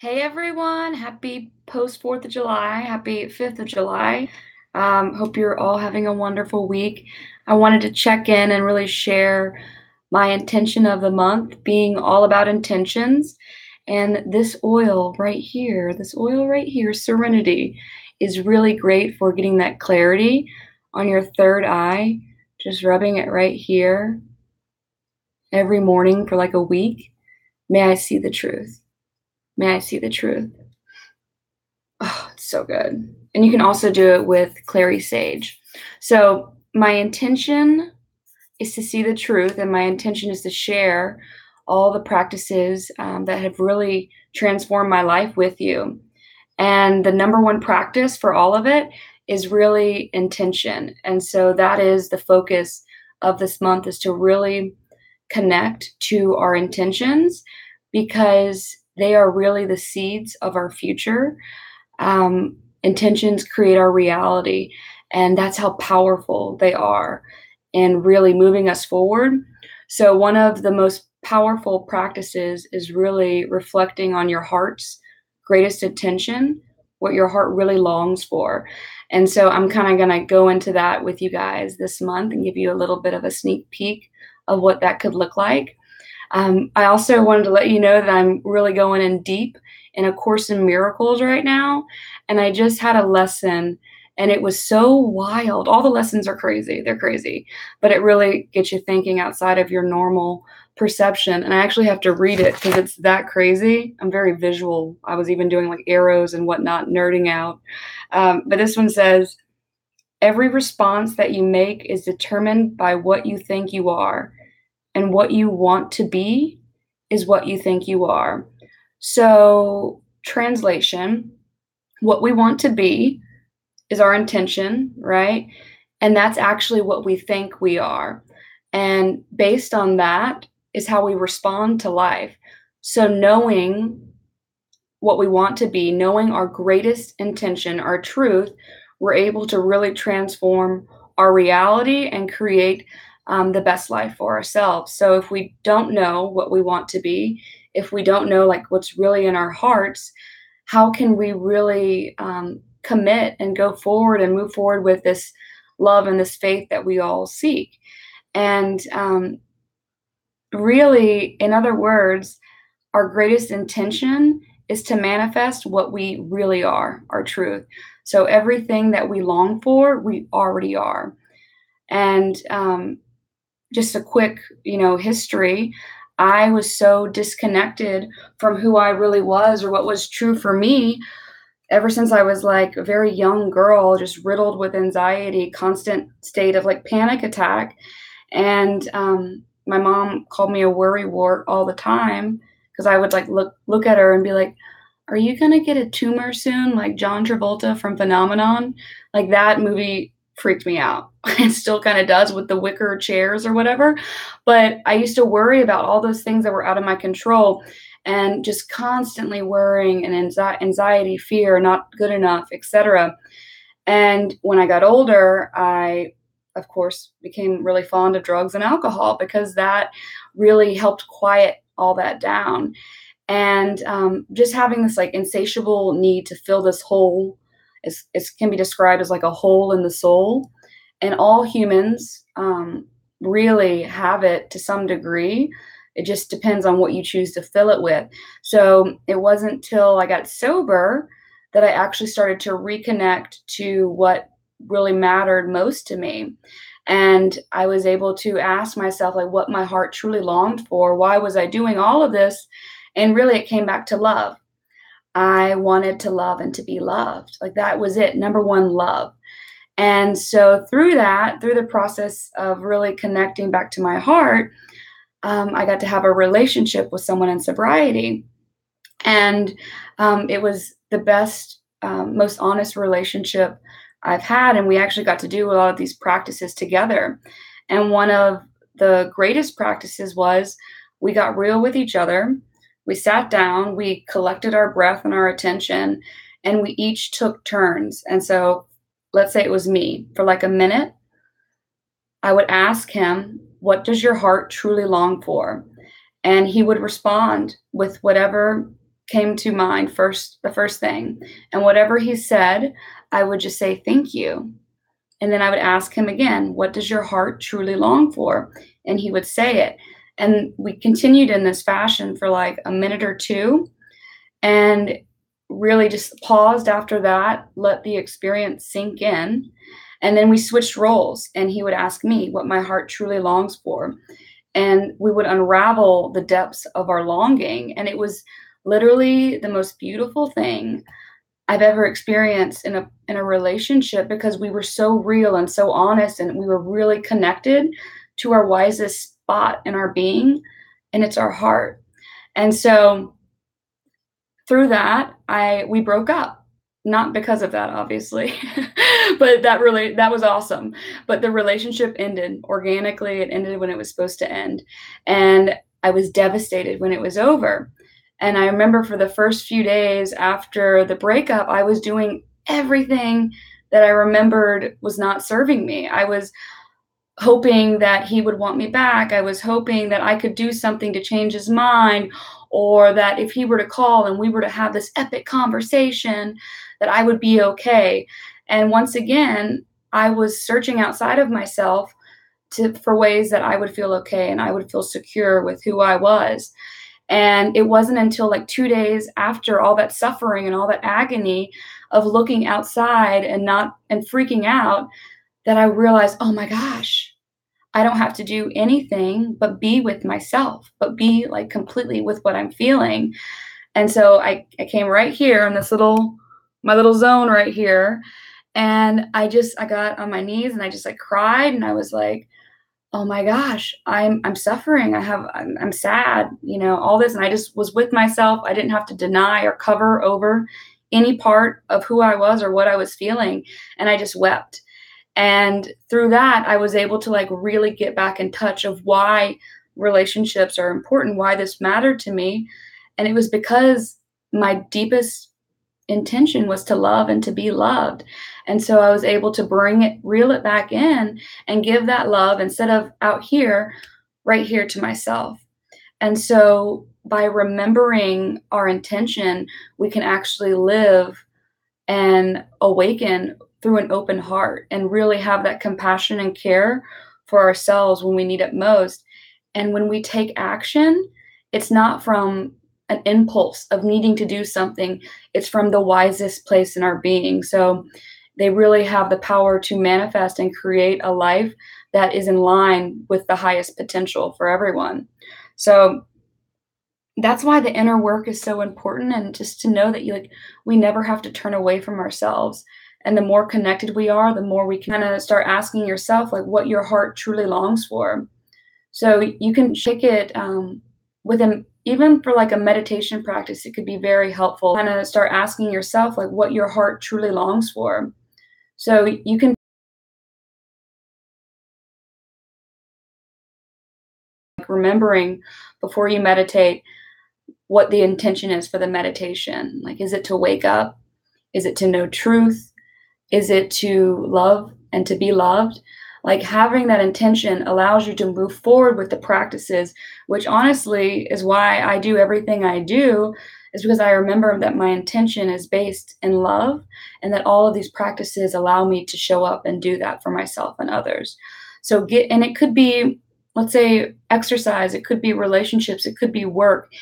Hey everyone, happy post 4th of July, happy 5th of July. Hope you're all having a wonderful week. I wanted to check in and really share my intention of the month being all about intentions. And this oil right here, Serenity, is really great for getting that clarity on your third eye. Just rubbing it right here every morning for like a week. May I see the truth. May I see the truth. Oh, it's so good. And you can also do it with clary sage. So, my intention is to see the truth, and my intention is to share all the practices that have really transformed my life with you. And the number one practice for all of it is really intention. And so, that is the focus of this month is to really connect to our intentions because they are really the seeds of our future. Intentions create our reality, and that's how powerful they are in really moving us forward. So, one of the most powerful practices is really reflecting on your heart's greatest intention, what your heart really longs for. And so, I'm kind of going to go into that with you guys this month and give you a little bit of a sneak peek of what that could look like. I also wanted to let you know that I'm really going in deep in A Course in Miracles right now. And I just had a lesson and it was so wild. All the lessons are crazy. They're crazy, but it really gets you thinking outside of your normal perception. And I actually have to read it because it's that crazy. I'm very visual. I was even doing like arrows and whatnot, nerding out. But this one says, every response that you make is determined by what you think you are, and what you want to be is what you think you are. So, translation, what we want to be is our intention, right? And that's actually what we think we are. And based on that is how we respond to life. So, knowing what we want to be, knowing our greatest intention, our truth, we're able to really transform our reality and create the best life for ourselves. So if we don't know what we want to be, if we don't know like what's really in our hearts, how can we really commit and go forward and move forward with this love and this faith that we all seek? And really, in other words, our greatest intention is to manifest what we really are, our truth. So everything that we long for, we already are. And just a quick, history. I was so disconnected from who I really was or what was true for me ever since I was like a very young girl, just riddled with anxiety, constant state of like panic attack. And my mom called me a worry wart all the time because I would like look at her and be like, "Are you gonna get a tumor soon, like John Travolta from Phenomenon?" Like that movie freaked me out. It still kind of does with the wicker chairs or whatever. But I used to worry about all those things that were out of my control and just constantly worrying and anxiety, fear, not good enough, etc. And when I got older, I, of course, became really fond of drugs and alcohol because that really helped quiet all that down. And just having this like insatiable need to fill this hole is can be described as like a hole in the soul. And all humans really have it to some degree. It just depends on what you choose to fill it with. So it wasn't till I got sober that I actually started to reconnect to what really mattered most to me. And I was able to ask myself, like, what my heart truly longed for. Why was I doing all of this? And really, it came back to love. I wanted to love and to be loved. Like, that was it. Number one, love. And so, through that, through the process of really connecting back to my heart, I got to have a relationship with someone in sobriety. And it was the best, most honest relationship I've had. And we actually got to do a lot of these practices together. And one of the greatest practices was we got real with each other. We sat down, we collected our breath and our attention, and we each took turns. And so let's say it was me for like a minute. I would ask him, what does your heart truly long for? And he would respond with whatever came to mind first, the first thing. And whatever he said, I would just say, thank you. And then I would ask him again, what does your heart truly long for? And he would say it. And we continued in this fashion for like a minute or two, and really just paused after that, let the experience sink in. And then we switched roles, and he would ask me what my heart truly longs for. And we would unravel the depths of our longing. And it was literally the most beautiful thing I've ever experienced in a relationship, because we were so real and so honest, and we were really connected to our wisest spot in our being, and it's our heart. And so through that, we broke up. Not because of that, obviously, but that was awesome. But the relationship ended organically. It ended when it was supposed to end, and I was devastated when it was over. And I remember for the first few days after the breakup, I was doing everything that I remembered was not serving me. I was hoping that he would want me back. I was hoping that I could do something to change his mind, or that if he were to call and we were to have this epic conversation, that I would be okay. And once again, I was searching outside of myself for ways that I would feel okay and I would feel secure with who I was. And it wasn't until like 2 days after all that suffering and all that agony of looking outside and freaking out, that I realized, oh my gosh, I don't have to do anything but be with myself, but be like completely with what I'm feeling. And so I came right here in my little zone right here. And I got on my knees and I just like cried, and I was like, oh my gosh, I'm suffering. I'm sad, all this. And I just was with myself. I didn't have to deny or cover over any part of who I was or what I was feeling. And I just wept. And through that, I was able to like really get back in touch of why relationships are important, why this mattered to me. And it was because my deepest intention was to love and to be loved. And so I was able to reel it back in and give that love instead of out here, right here to myself. And so by remembering our intention, we can actually live and awaken through an open heart and really have that compassion and care for ourselves when we need it most. And when we take action, it's not from an impulse of needing to do something, it's from the wisest place in our being. So they really have the power to manifest and create a life that is in line with the highest potential for everyone. So that's why the inner work is so important, and just to know that we never have to turn away from ourselves. And the more connected we are, the more we can kind of start asking yourself like what your heart truly longs for. So you can check it even for like a meditation practice, it could be very helpful. Kind of start asking yourself like what your heart truly longs for. So you can remembering before you meditate what the intention is for the meditation. Like, is it to wake up? Is it to know truth? Is it to love and to be loved? Like, having that intention allows you to move forward with the practices, which honestly is why I do everything I do, is because I remember that my intention is based in love, and that all of these practices allow me to show up and do that for myself and others. So and it could be, let's say, exercise, it could be relationships, it could be work,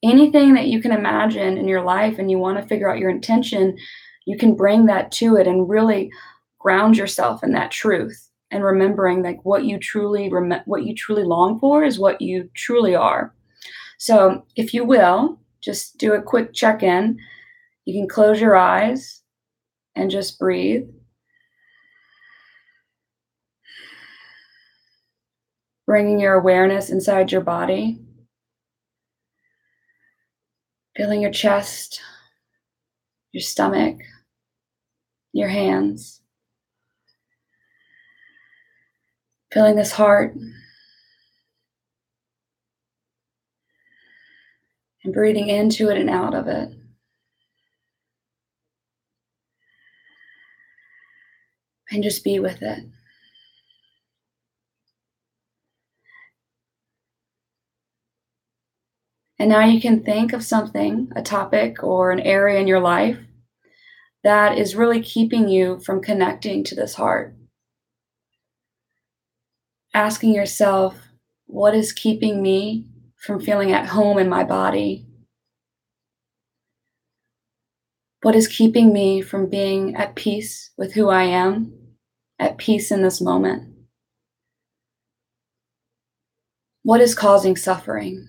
anything that you can imagine in your life and you want to figure out your intention, you can bring that to it and really ground yourself in that truth, and remembering like what you truly long for is what you truly are. So if you will, just do a quick check-in. You can close your eyes and just breathe. Bringing your awareness inside your body. Feeling your chest, your stomach, your hands. Feeling this heart. And breathing into it and out of it. And just be with it. And now you can think of something, a topic or an area in your life that is really keeping you from connecting to this heart. Asking yourself, what is keeping me from feeling at home in my body? What is keeping me from being at peace with who I am, at peace in this moment? What is causing suffering?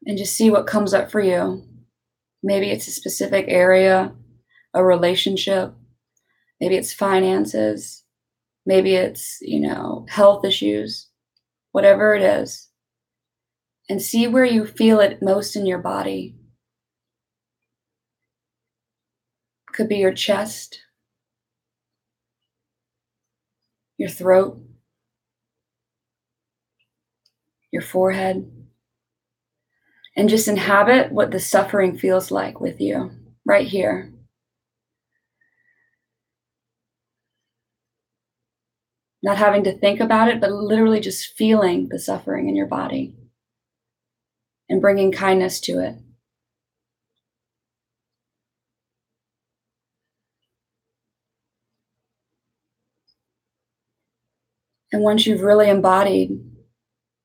And just see what comes up for you. Maybe it's a specific area, a relationship, maybe it's finances, maybe it's, health issues, whatever it is. And see where you feel it most in your body. Could be your chest, your throat, your forehead. And just inhabit what the suffering feels like with you right here. Not having to think about it, but literally just feeling the suffering in your body and bringing kindness to it. And once you've really embodied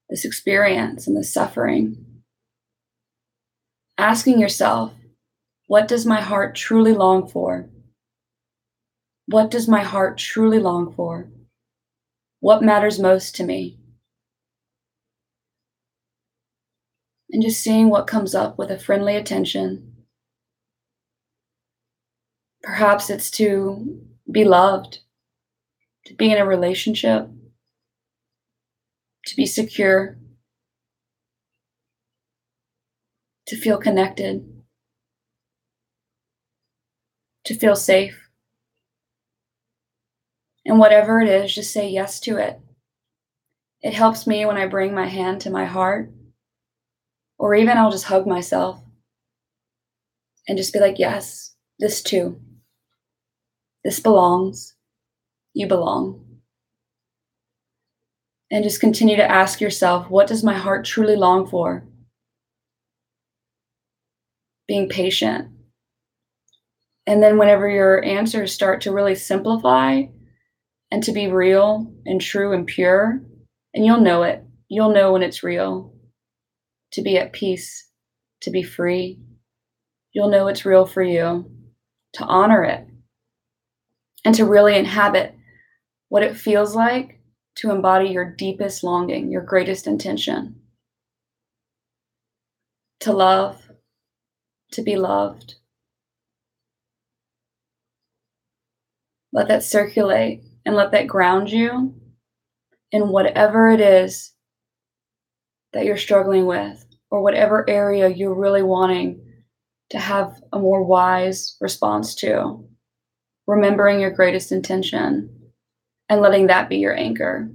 this experience and this suffering, asking yourself, what does my heart truly long for? What does my heart truly long for? What matters most to me? And just seeing what comes up with a friendly attention. Perhaps it's to be loved, to be in a relationship, to be secure, to feel connected, to feel safe. And whatever it is, just say yes to it. It helps me when I bring my hand to my heart, or even I'll just hug myself and just be like, yes, this too. This belongs. You belong. And just continue to ask yourself, what does my heart truly long for? Being patient. And then whenever your answers start to really simplify and to be real and true and pure, and you'll know it. You'll know when it's real. To be at peace, to be free. You'll know it's real for you. To honor it. And to really inhabit what it feels like to embody your deepest longing, your greatest intention. To love, to be loved. Let that circulate and let that ground you in whatever it is that you're struggling with, or whatever area you're really wanting to have a more wise response to. Remembering your greatest intention and letting that be your anchor.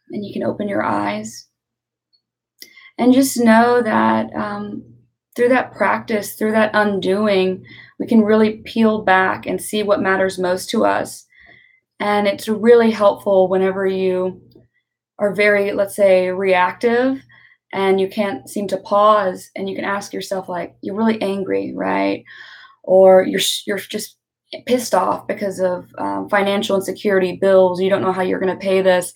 And you can open your eyes and just know that through that practice, through that undoing, we can really peel back and see what matters most to us. And it's really helpful whenever you are very, let's say, reactive and you can't seem to pause, and you can ask yourself, like, you're really angry, right? Or you're just pissed off because of financial insecurity, bills, you don't know how you're going to pay this.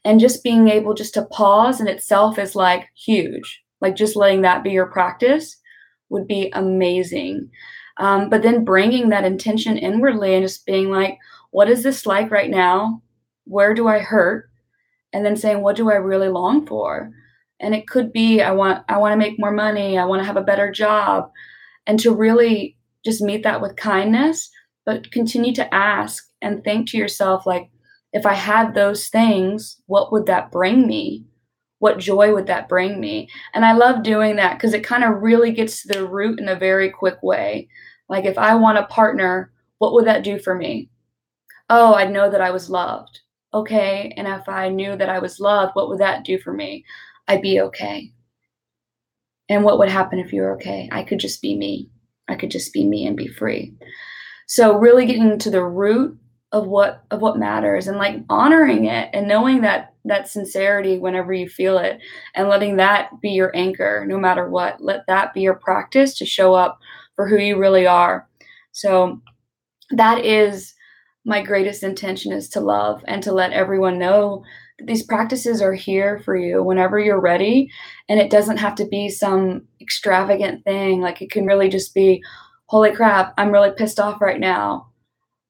And just being able just to pause in itself is like huge. Like just letting that be your practice would be amazing. But then bringing that intention inwardly and just being like, what is this like right now? Where do I hurt? And then saying, what do I really long for? And it could be, I want to make more money. I want to have a better job. And to really just meet that with kindness, but continue to ask and think to yourself, like, if I had those things, what would that bring me? What joy would that bring me? And I love doing that because it kind of really gets to the root in a very quick way. Like, if I want a partner, what would that do for me? Oh, I'd know that I was loved. Okay. And if I knew that I was loved, what would that do for me? I'd be okay. And what would happen if you were okay? I could just be me. I could just be me and be free. So really getting to the root of what matters, and like honoring it and knowing that sincerity whenever you feel it, and letting that be your anchor no matter what. Let that be your practice to show up for who you really are. So that is my greatest intention, is to love and to let everyone know that these practices are here for you whenever you're ready. And it doesn't have to be some extravagant thing. Like, it can really just be, holy crap, I'm really pissed off right now.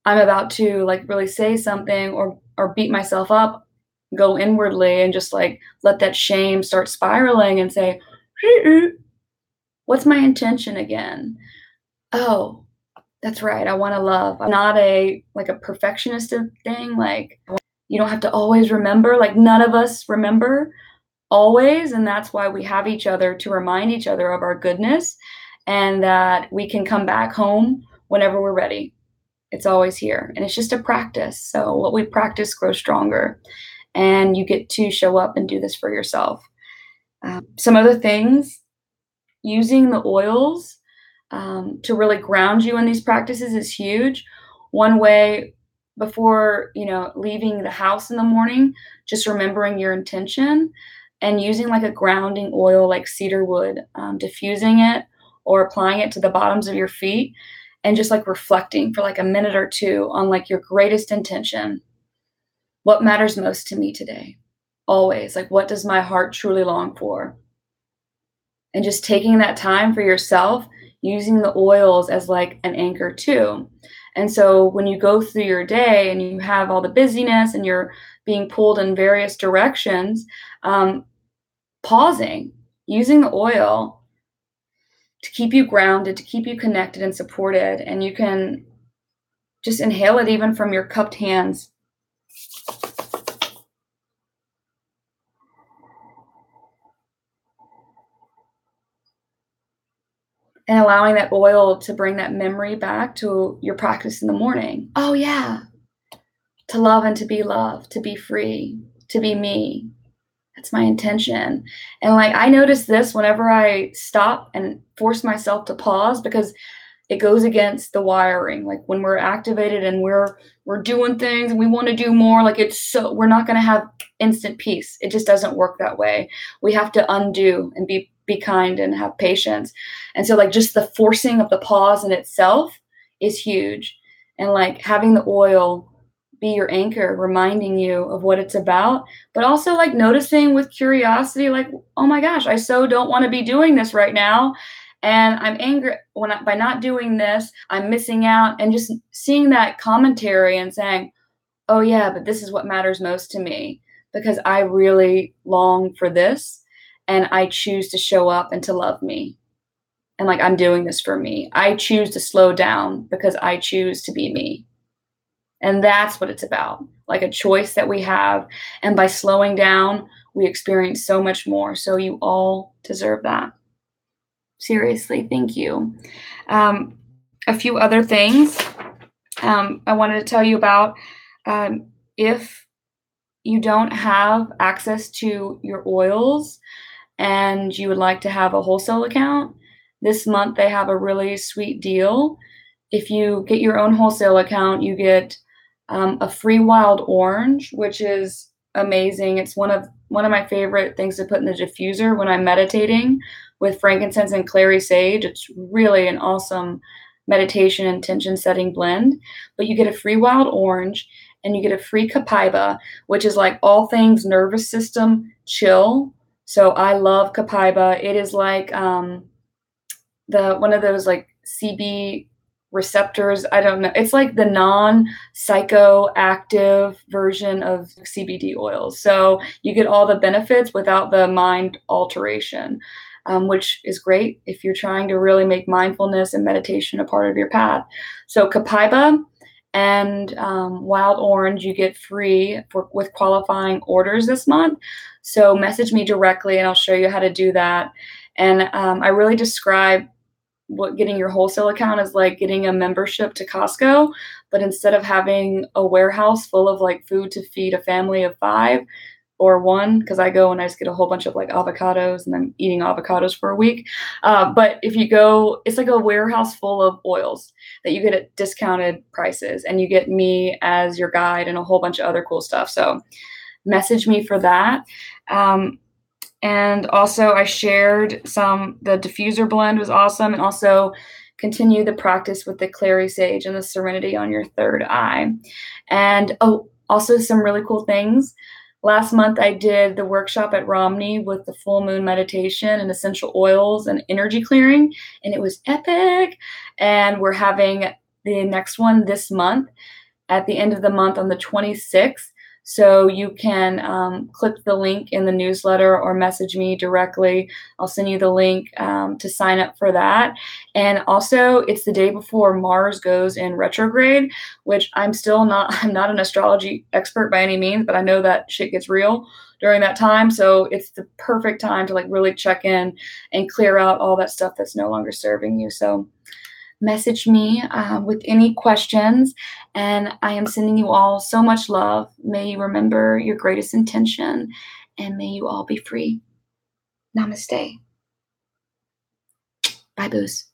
I'm about to like really say something or beat myself up, go inwardly and just like let that shame start spiraling and say, what's my intention again? Oh, that's right. I want to love. I'm not a like a perfectionist thing. Like, you don't have to always remember. Like, none of us remember always, and that's why we have each other to remind each other of our goodness, and that we can come back home whenever we're ready. It's always here, and it's just a practice. So what we practice grows stronger, and you get to show up and do this for yourself. Some other things, using the oils to really ground you in these practices is huge. One way, before leaving the house in the morning, just remembering your intention and using like a grounding oil like cedar wood, diffusing it or applying it to the bottoms of your feet, and just like reflecting for like a minute or two on like your greatest intention. What matters most to me today? Always, like, what does my heart truly long for? And just taking that time for yourself, using the oils as like an anchor too. And so when you go through your day and you have all the busyness and you're being pulled in various directions, pausing, using the oil to keep you grounded, to keep you connected and supported. And you can just inhale it even from your cupped hands. And allowing that oil to bring that memory back to your practice in the morning. Oh, yeah. To love and to be loved, to be free, to be me. That's my intention. And like, I notice this whenever I stop and force myself to pause, because it goes against the wiring. Like, when we're activated and we're doing things and we want to do more, like, we're not going to have instant peace. It just doesn't work that way. We have to undo and be kind and have patience. And so like, just the forcing of the pause in itself is huge. And like, having the oil be your anchor, reminding you of what it's about, but also like noticing with curiosity, like, oh my gosh, I so don't want to be doing this right now. And I'm angry by not doing this, I'm missing out. And just seeing that commentary and saying, oh yeah, but this is what matters most to me, because I really long for this. And I choose to show up and to love me. And like, I'm doing this for me. I choose to slow down because I choose to be me. And that's what it's about, like a choice that we have. And by slowing down, we experience so much more. So you all deserve that. Seriously, thank you. A few other things I wanted to tell you about. If you don't have access to your oils and you would like to have a wholesale account, this month they have a really sweet deal. If you get your own wholesale account, you get a free wild orange, which is amazing. It's one of my favorite things to put in the diffuser when I'm meditating with frankincense and clary sage. It's really an awesome meditation intention setting blend. But you get a free wild orange and you get a free copaiba, which is like all things nervous system chill. So I love copaiba. It is like one of those like CB receptors. I don't know. It's like the non-psychoactive version of CBD oils. So you get all the benefits without the mind alteration, which is great if you're trying to really make mindfulness and meditation a part of your path. So copaiba and wild orange you get free with qualifying orders this month. So message me directly and I'll show you how to do that. And I really describe what getting your wholesale account is like getting a membership to Costco, but instead of having a warehouse full of like food to feed a family of 5, or one, because I go and I just get a whole bunch of like avocados and I'm eating avocados for a week. But if you go, it's like a warehouse full of oils that you get at discounted prices, and you get me as your guide and a whole bunch of other cool stuff. So message me for that. And also I shared the diffuser blend was awesome, and also continue the practice with the clary sage and the serenity on your third eye. And also some really cool things. Last month I did the workshop at Romney with the full moon meditation and essential oils and energy clearing, and it was epic. And we're having the next one this month at the end of the month on the 26th. So you can click the link in the newsletter or message me directly. I'll send you the link to sign up for that. And also, it's the day before Mars goes in retrograde, which I'm not an astrology expert by any means, but I know that shit gets real during that time. So it's the perfect time to like really check in and clear out all that stuff that's no longer serving you. So message me with any questions, and I am sending you all so much love. May you remember your greatest intention, and may you all be free. Namaste. Bye, boos.